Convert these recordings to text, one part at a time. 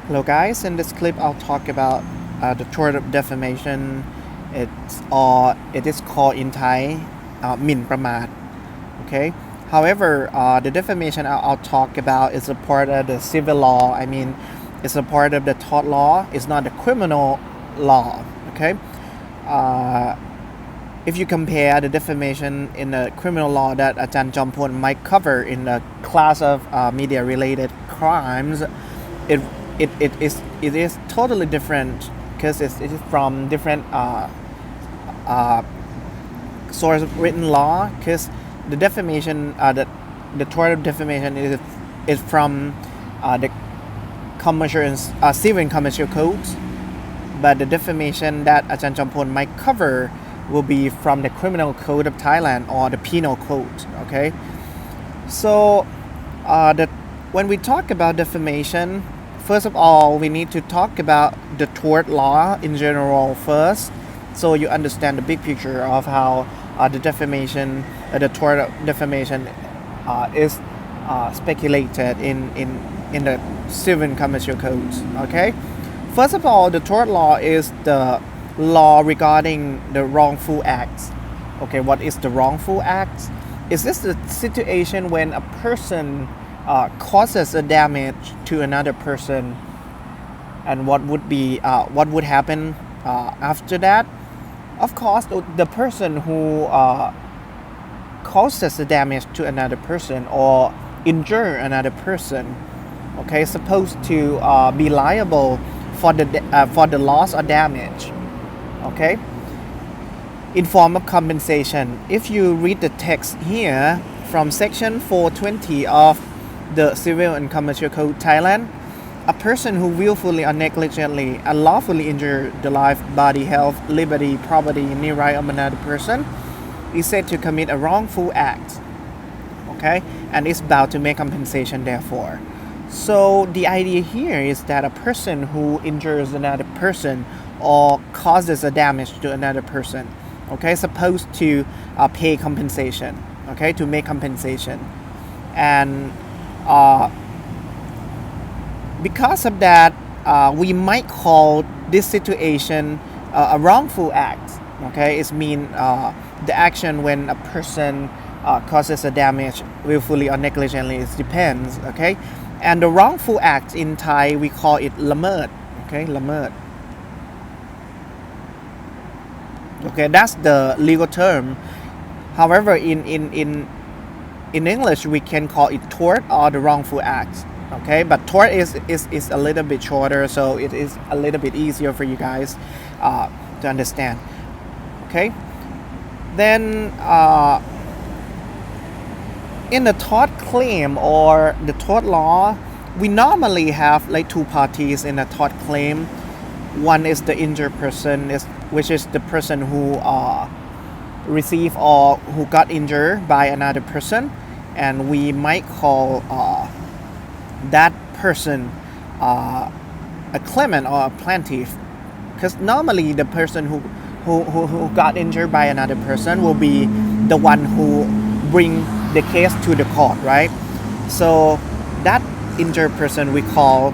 Hello guys, in this clip I'll talk about the tort of defamation. It is called in Thai หมิ่นประมาท okay. However, the defamation I'll talk about is a part of the civil law. I mean, it's a part of the tort law. It's not the criminal law, okay. If you compare the defamation in the criminal law that Ajahn Jompon might cover in the class of media related crimes, it it is totally different because it is from different source of written law. Because the defamation the tort of defamation is from the commercial and civil and commercial codes, but the defamation that Ajahn Jompon might cover will be from the criminal code of Thailand or the penal code, okay. So when we talk about defamation, first of all we need to talk about the tort law in general first, so you understand the big picture of how the defamation the tort of defamation is speculated in the civil and commercial codes, okay. First of all, the tort law is the law regarding the wrongful acts. Okay, what is the wrongful acts? Is this the situation when a person causes a damage to another person, and what would happen after that? Of course, the person who causes the damage to another person or injure another person, okay, supposed to be liable for the loss or damage, okay, in form of compensation. If you read the text here from section 420 of the Civil and Commercial Code Thailand, a person who willfully or negligently unlawfully injure the life, body, health, liberty, property, and right of another person is said to commit a wrongful act, okay, and is bound to make compensation therefore. So the idea here is that a person who injures another person or causes a damage to another person, okay, supposed to pay compensation, okay, to make compensation. And because of that, we might call this situation a wrongful act, okay. It means the action when a person causes a damage willfully or negligently. It depends, okay. And the wrongful act in Thai we call it ละเมิด, okay, ละเมิด. Okay, that's the legal term. However, in English we can call it tort or the wrongful act, okay. But tort is a little bit shorter, so it is a little bit easier for you guys to understand, okay. Then in the tort claim or the tort law, we normally have like two parties in a tort claim. One is the injured person, which is the person who received or who got injured by another person, and we might call that person a claimant or a plaintiff, because normally the person who got injured by another person will be the one who bring the case to the court, right? So that injured person, we call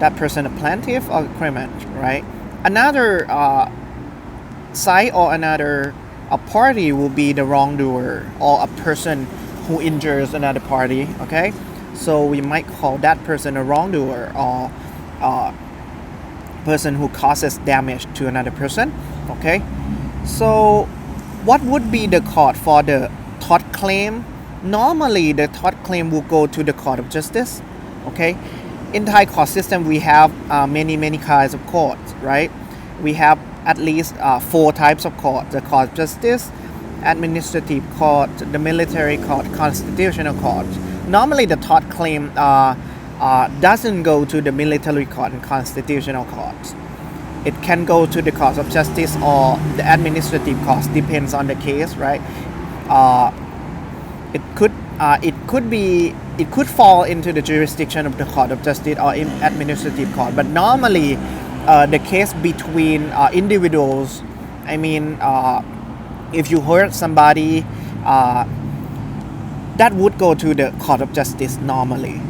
that person a plaintiff or a claimant, right? Another side or another party will be the wrongdoer or a person who injures another party, okay. So we might call that person a wrongdoer or person who causes damage to another person, okay. So what would be the court for the tort claim? Normally the tort claim will go to the court of justice, okay. In Thai court system we have many kinds of courts, right? We have at least 4 types of court: the court of justice, administrative court, the military court, constitutional court. Normally the tort claim doesn't go to the military court and constitutional court. It can go to the court of justice or the administrative court, depends on the case, right? It could fall into the jurisdiction of the court of justice or administrative court, but normally the case between individuals, I mean, if you hurt somebody, that would go to the court of justice normally,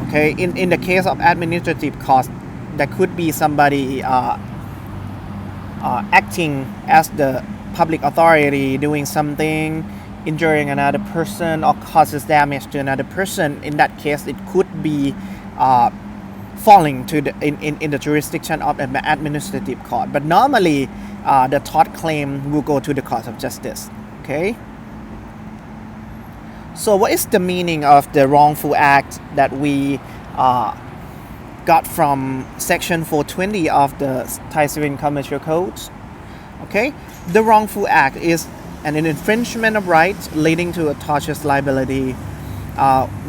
okay. In the case of administrative court, that could be somebody acting as the public authority, doing something, injuring another person or causes damage to another person. In that case, it could be falling to in the jurisdiction of an administrative court. But normally, the tort claim will go to the court of justice. Okay. So what is the meaning of the wrongful act that we got from section 420 of the Thai Civil Commercial Code? Okay, the wrongful act is an infringement of rights leading to a tortious liability,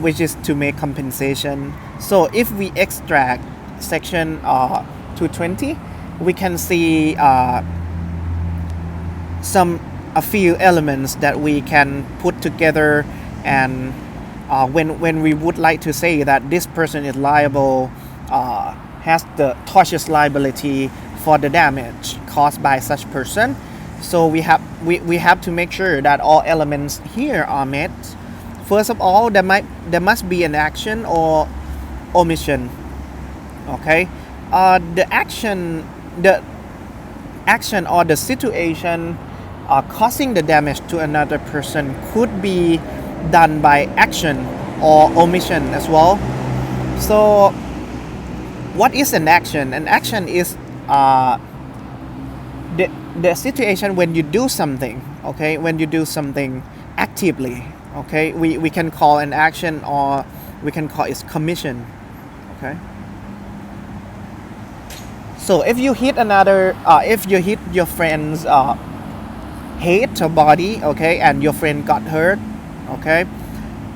which is to make compensation. So if we extract section 220, we can see a few elements that we can put together, and when we would like to say that this person is liable, has the tortious liability for the damage caused by such person. So we have to make sure that all elements here are met. First of all, there must be an action or omission. Okay, the action or the situation causing the damage to another person could be done by action or omission as well. So what is an action? An action is the situation when you do something, okay, when you do something actively, okay, we can call an action, or we can call it commission. Okay, so if you hit your friend's head or body, okay, and your friend got hurt, okay,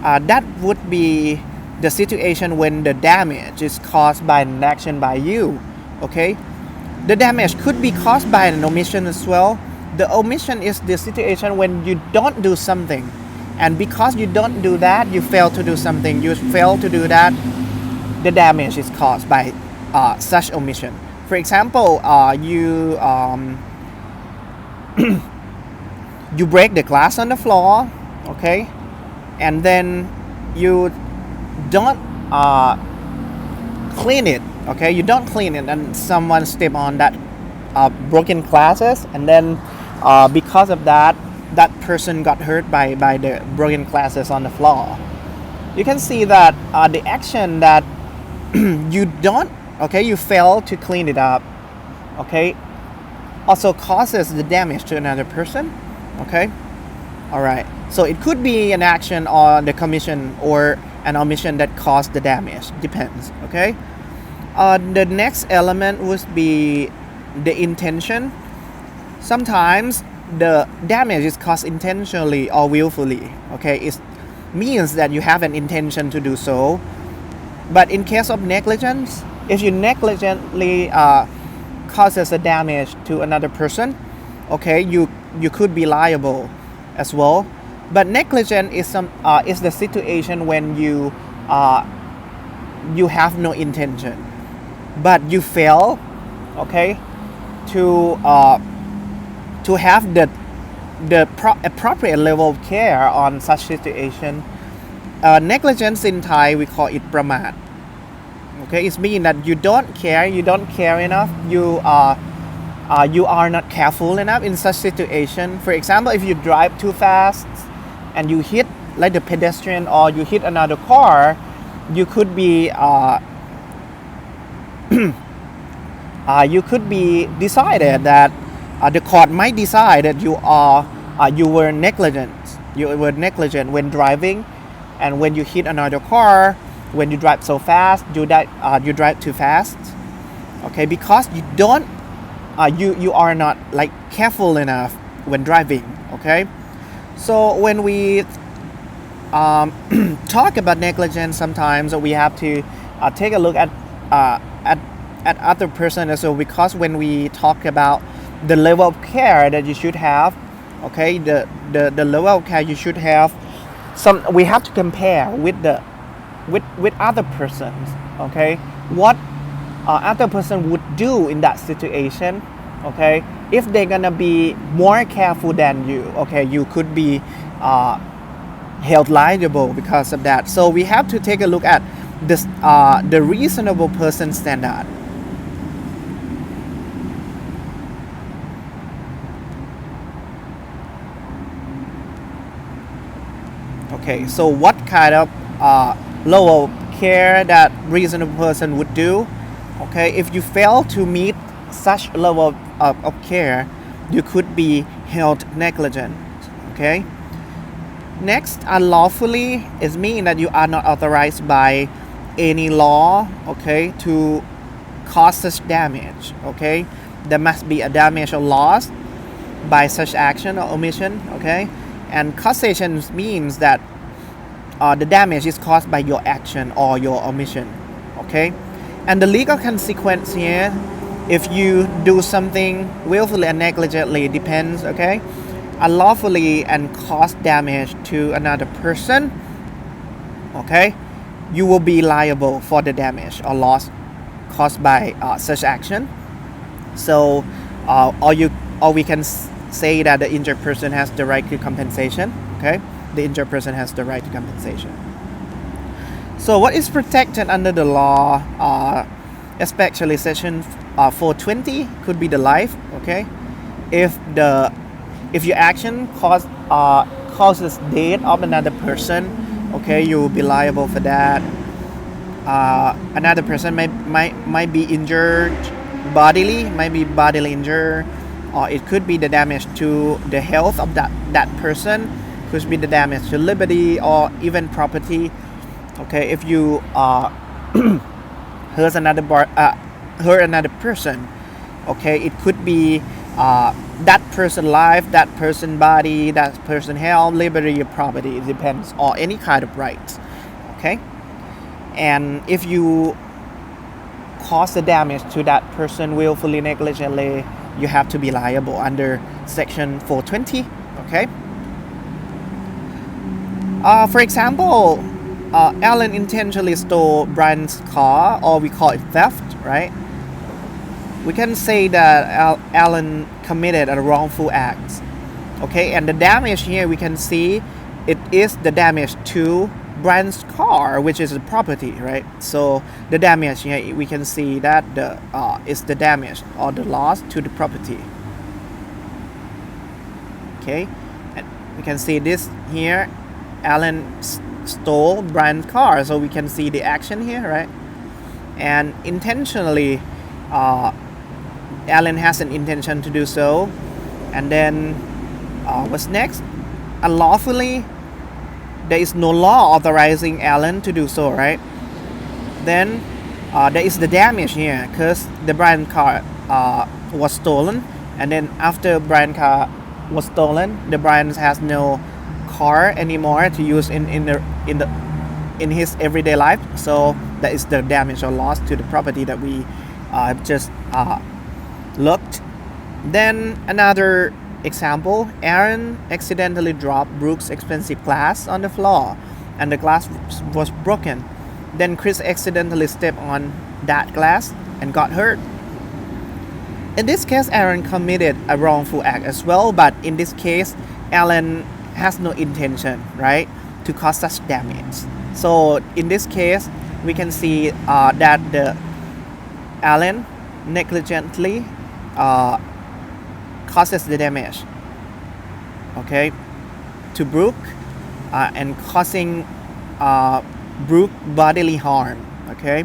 that would be the situation when the damage is caused by an action by you. Okay, the damage could be caused by an omission as well. The omission is the situation when you don't do something, and because you don't do that, you fail to do something, you fail to do that, the damage is caused by such omission. For example, you you break the glass on the floor, okay, and then you don't clean it, okay, you don't clean it, and someone step on that broken glasses, and then because of that person got hurt by the broken glasses on the floor. You can see that the action that you don't, okay, you fail to clean it up, okay, also causes the damage to another person. Okay, all right, so it could be an action or the commission or an omission that caused the damage, depends. Okay, the next element would be the intention. Sometimes the damage is caused intentionally or willfully. Okay, it means that you have an intention to do so. But in case of negligence, if you negligently causes a damage to another person, okay, you could be liable as well. But negligence is the situation when you have no intention, but you fail, okay, to have the appropriate level of care on such situation. Negligence in Thai, we call it pramat. Okay, it means that you don't care enough, you are not careful enough in such situation. For example, if you drive too fast and you hit like the pedestrian or you hit another car, you could be decided that the court might decide that you were negligent when driving, and when you hit another car, when you drive so fast, you drive too fast, okay, because you don't you are not like careful enough when driving. Okay, so when we talk about negligence, sometimes we have to take a look at other person as well, because when we talk about the level of care that you should have, okay, the level of care you should have, we have to compare with other persons, okay, what other person would do in that situation, okay. If they're gonna be more careful than you, okay, you could be held liable because of that. So we have to take a look at this the reasonable person standard. Okay, so what kind of level of care that reasonable person would do? Okay, if you fail to meet such level of care, you could be held negligent. Okay. Next, unlawfully is mean that you are not authorized by any law, okay, to cause such damage. Okay, there must be a damage or loss by such action or omission. Okay, and causation means that the damage is caused by your action or your omission. Okay, and the legal consequence here, if you do something willfully and negligently, depends. Okay, unlawfully and cause damage to another person, okay, you will be liable for the damage or loss caused by such action. So or we can say that the injured person has the right to compensation. Okay, the injured person has the right to compensation. So what is protected under the law, especially section 420 could be the life. Okay, if your action causes death of another person, okay, you will be liable for that. Another person might be injured bodily, might be bodily injured, or it could be the damage to the health of that person, could be the damage to liberty or even property. Okay, if you hurt another person, okay, it could be that person life, that person body, that person health, liberty, or property. It depends, or any kind of rights. Okay, and if you cause the damage to that person willfully, negligently, you have to be liable under section 420. Okay. For example, Alan intentionally stole Brian's car, or we call it theft, right? We can say that Alan committed a wrongful act. Okay, and the damage here we can see it is the damage to Brian's car, which is a property, right? So the damage here we can see that is the damage or the loss to the property. Okay, and we can see this here. Alan stole Brian's car, so we can see the action here, right? And intentionally, Alan has an intention to do so. And then what's next? Unlawfully, there is no law authorizing Alan to do so, right? Then there is the damage here, because the Brian car was stolen, and then after Brian car was stolen, the Brian has no car anymore to use in his everyday life. So that is the damage or loss to the property that we just looked. Then another example, Aaron accidentally dropped Brooke's expensive glass on the floor and the glass was broken. Then Chris accidentally stepped on that glass and got hurt. In this case, Aaron committed a wrongful act as well, but in this case, Alan has no intention, right, to cause such damage. So in this case, we can see that the Alan negligently causes the damage, okay, to Brooke, and causing Brooke bodily harm. Okay,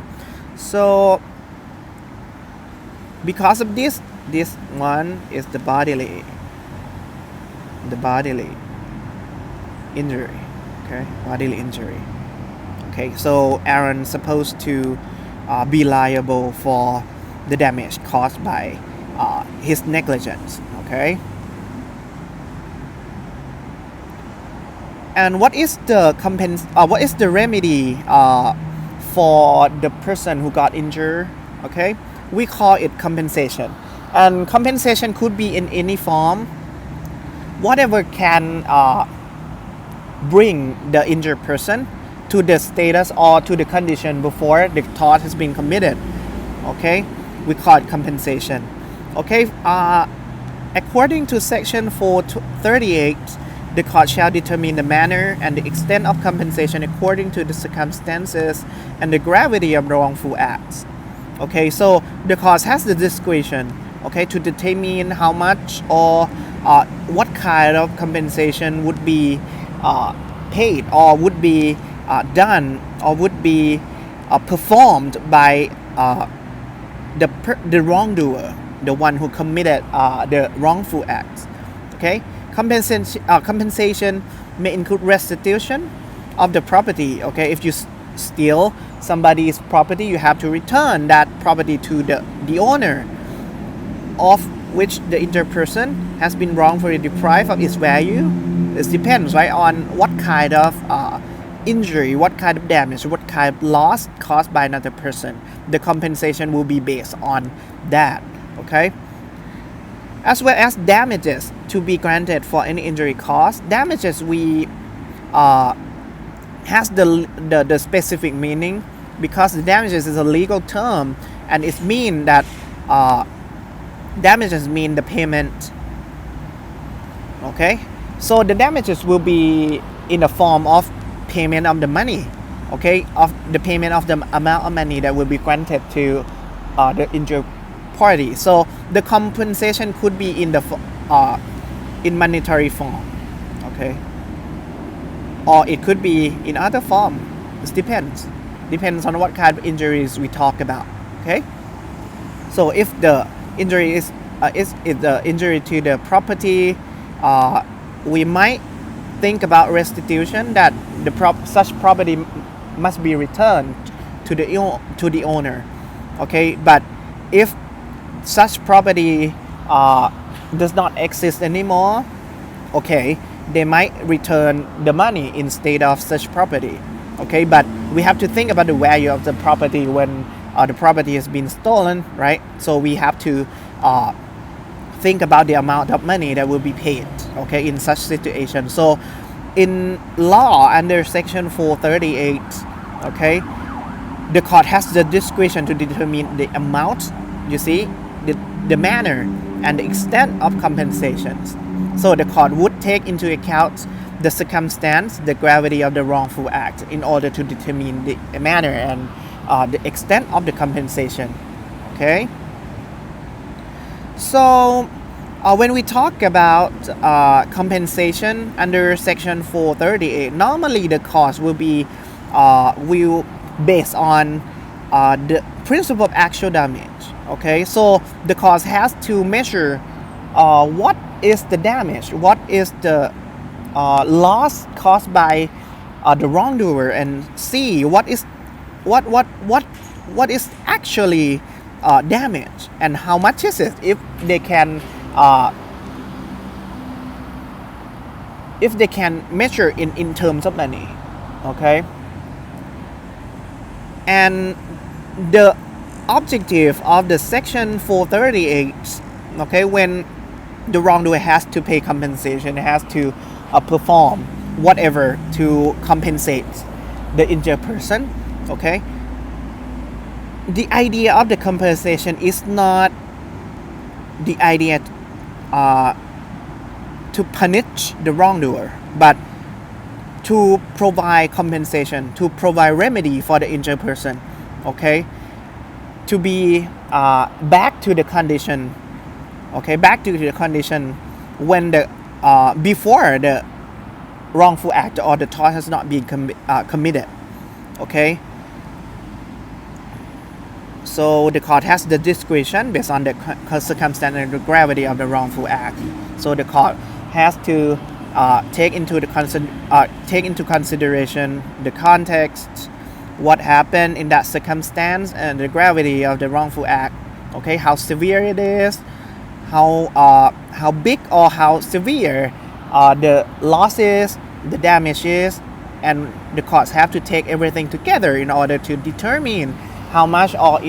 so because of this one is the bodily injury. Okay, bodily injury. Okay, so Aaron's supposed to be liable for the damage caused by his negligence. Okay, and what is the remedy for the person who got injured? Okay, we call it compensation, and compensation could be in any form, whatever can bring the injured person to the status or to the condition before the tort has been committed. Okay, we call it compensation. Okay, according to section 438, the court shall determine the manner and the extent of compensation according to the circumstances and the gravity of the wrongful acts. Okay, so the court has the discretion, okay, to determine how much or what kind of compensation would be paid or would be done or would be performed by the wrongdoer, the one who committed the wrongful acts. Okay, compensation may include restitution of the property. Okay, if you steal somebody's property, you have to return that property to the owner, of which the injured person has been wrongfully deprived of its value. It depends, right, on what kind of injury, what kind of damage, what kind of loss caused by another person. The compensation will be based on that. Okay, as well as damages to be granted for any injury caused. Damages we has the specific meaning, because the damages is a legal term, and it means that damages mean the payment. Okay, so the damages will be in the form of payment of the money, okay, of the payment of the amount of money that will be granted to the injured party. So the compensation could be in the in monetary form, okay, or it could be in other form. It depends on what kind of injuries we talk about. Okay, so if the injury is the injury to the property, we might think about restitution, that such property must be returned to the owner. Okay, but if such property does not exist anymore, okay, they might return the money instead of such property. Okay, but we have to think about the value of the property when the property has been stolen, right? So we have to think about the amount of money that will be paid, okay, in such situation. So in law, under section 438, okay, the court has the discretion to determine the amount, you see, the manner and the extent of compensations. So the court would take into account the circumstance, the gravity of the wrongful act, in order to determine the manner and the extent of the compensation. Okay, so when we talk about compensation under section 438, normally the cost will be based on the principle of actual damage. Okay, so the cost has to measure what is the damage, what is the loss caused by the wrongdoer, and see what is actually damage and how much is it, if they can measure in terms of money. Okay, and the objective of the section 438, okay, when the wrongdoer has to pay compensation, has to perform whatever to compensate the injured person. Okay, the idea of the compensation is not the idea to punish the wrongdoer, but to provide compensation, to provide remedy for the injured person. Okay, to be back to the condition, okay, back to the condition when the before the wrongful act or the tort has not been committed. Okay, so the court has the discretion based on the circumstance and the gravity of the wrongful act. So the court has to take into consideration the context, what happened in that circumstance, and the gravity of the wrongful act. Okay, how severe it is, how big or how severe the losses, the damages, and the courts have to take everything together in order to determine how much or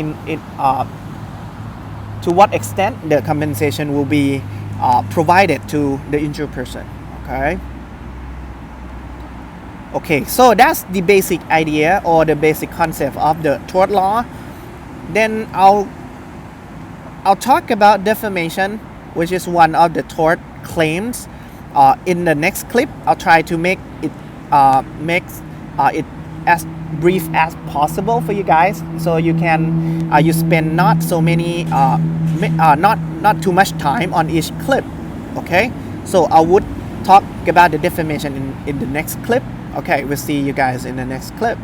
to what extent the compensation will be provided to the injured person. Okay, so that's the basic idea or the basic concept of the tort law. Then I'll talk about defamation, which is one of the tort claims. In the next clip, I'll try to make it as brief as possible for you guys, so you can you spend not so many not too much time on each clip. Okay, so I would talk about the defamation in the next clip. Okay, we'll see you guys in the next clip.